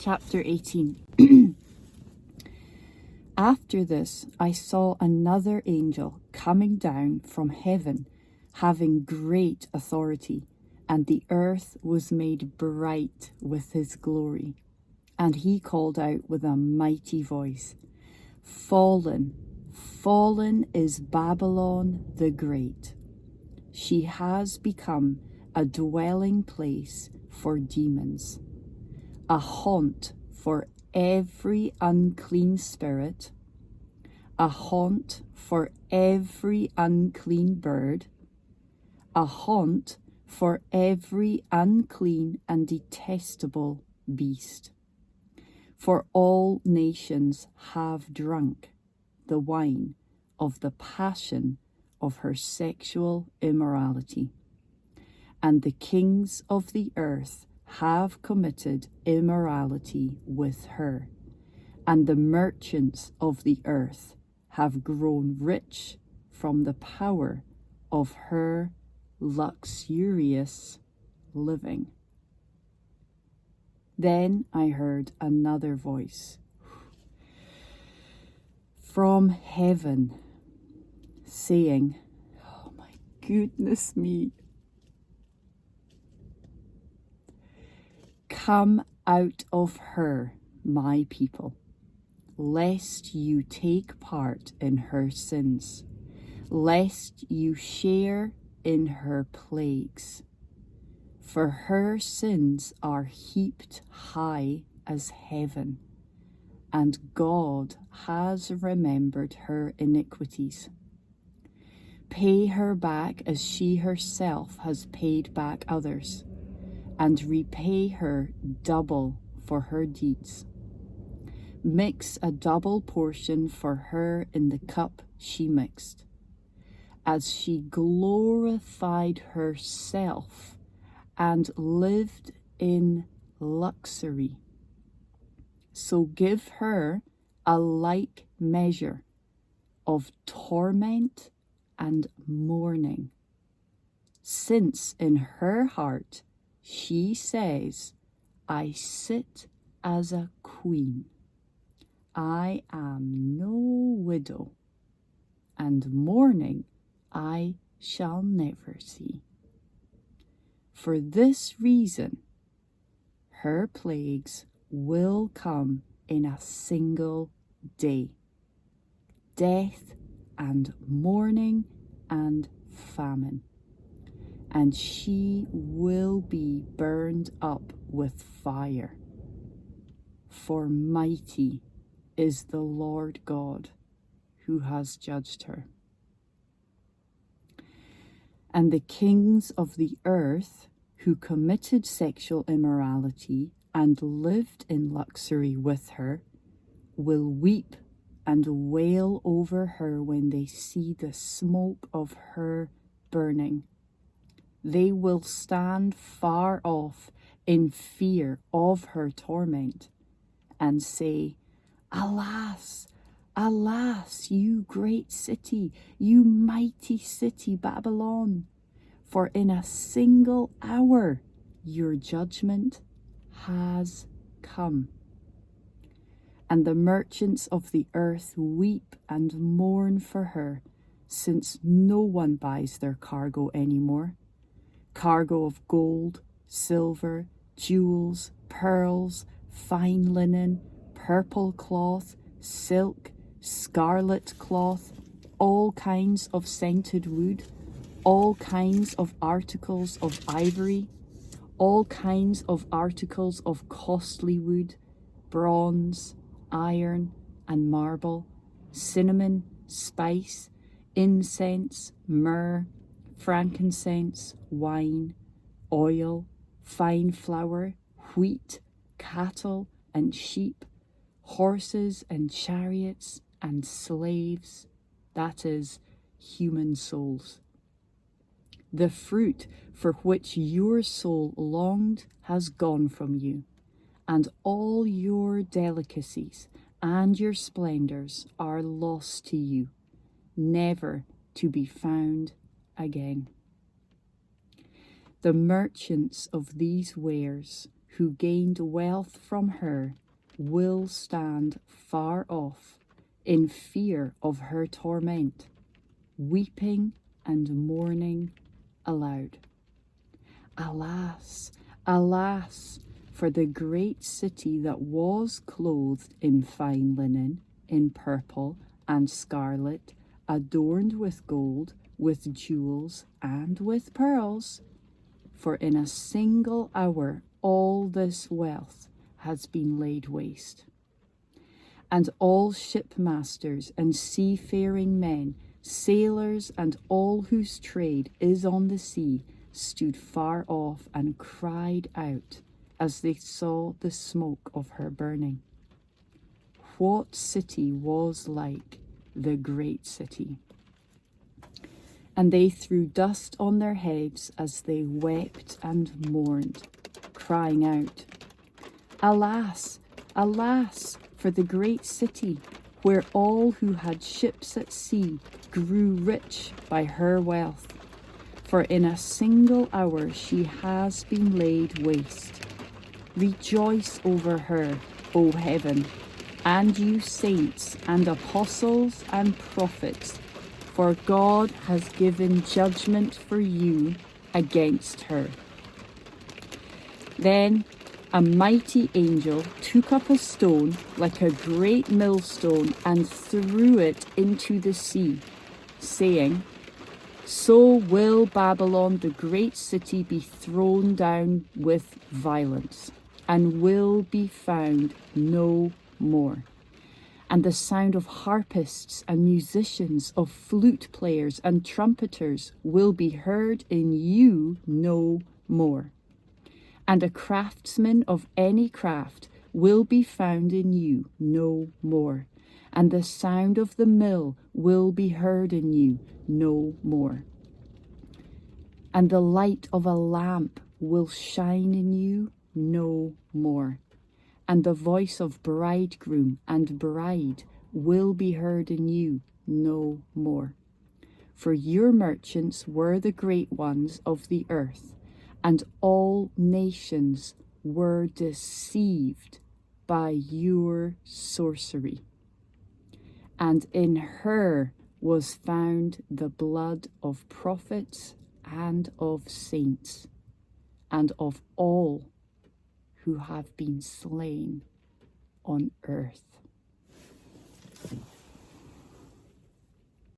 Chapter 18. After this, I saw another angel coming down from heaven, having great authority, and the earth was made bright with his glory. And he called out with a mighty voice, "Fallen, fallen is Babylon the Great. She has become a dwelling place for demons, a haunt for every unclean spirit, a haunt for every unclean bird, a haunt for every unclean and detestable beast. For all nations have drunk the wine of the passion of her sexual immorality, and the kings of the earth have committed immorality with her, and the merchants of the earth have grown rich from the power of her luxurious living." Then I heard another voice from heaven saying, "Oh my goodness me, come out of her, my people, lest you take part in her sins, lest you share in her plagues. For her sins are heaped high as heaven, and God has remembered her iniquities. Pay her back as she herself has paid back others, and repay her double for her deeds. Mix a double portion for her in the cup she mixed, as she glorified herself and lived in luxury. So give her a like measure of torment and mourning, since in her heart she says, 'I sit as a queen. I am no widow, and mourning I shall never see.' For this reason, her plagues will come in a single day: death and mourning and famine, and she will be burned up with fire. For mighty is the Lord God who has judged her. And the kings of the earth who committed sexual immorality and lived in luxury with her will weep and wail over her when they see the smoke of her burning. They will stand far off in fear of her torment and say, 'Alas, alas, you great city, you mighty city Babylon, for in a single hour your judgment has come.' And the merchants of the earth weep and mourn for her, since no one buys their cargo anymore. Cargo of gold, silver, jewels, pearls, fine linen, purple cloth, silk, scarlet cloth, all kinds of scented wood, all kinds of articles of ivory, all kinds of articles of costly wood, bronze, iron, and marble, cinnamon, spice, incense, myrrh, frankincense, wine, oil, fine flour, wheat, cattle and sheep, horses and chariots and slaves, that is, human souls. The fruit for which your soul longed has gone from you, and all your delicacies and your splendors are lost to you, never to be found again. The merchants of these wares who gained wealth from her will stand far off in fear of her torment, weeping and mourning aloud. Alas, alas, for the great city that was clothed in fine linen, in purple and scarlet, adorned with gold, with jewels, and with pearls. For in a single hour all this wealth has been laid waste. And all shipmasters and seafaring men, sailors and all whose trade is on the sea, stood far off and cried out as they saw the smoke of her burning. What city was like the great city? And they threw dust on their heads as they wept and mourned, crying out, Alas, alas, for the great city, where all who had ships at sea grew rich by her wealth. For in a single hour she has been laid waste. Rejoice over her, O heaven, and you saints and apostles and prophets, for God has given judgment for you against her. Then a mighty angel took up a stone like a great millstone and threw it into the sea, saying, So will Babylon, the great city, be thrown down with violence, and will be found no more. And the sound of harpists and musicians, of flute players and trumpeters will be heard in you no more. And a craftsman of any craft will be found in you no more. And the sound of the mill will be heard in you no more. And the light of a lamp will shine in you no more. And the voice of bridegroom and bride will be heard in you no more. For your merchants were the great ones of the earth, and all nations were deceived by your sorcery. And in her was found the blood of prophets and of saints, and of all who have been slain on earth.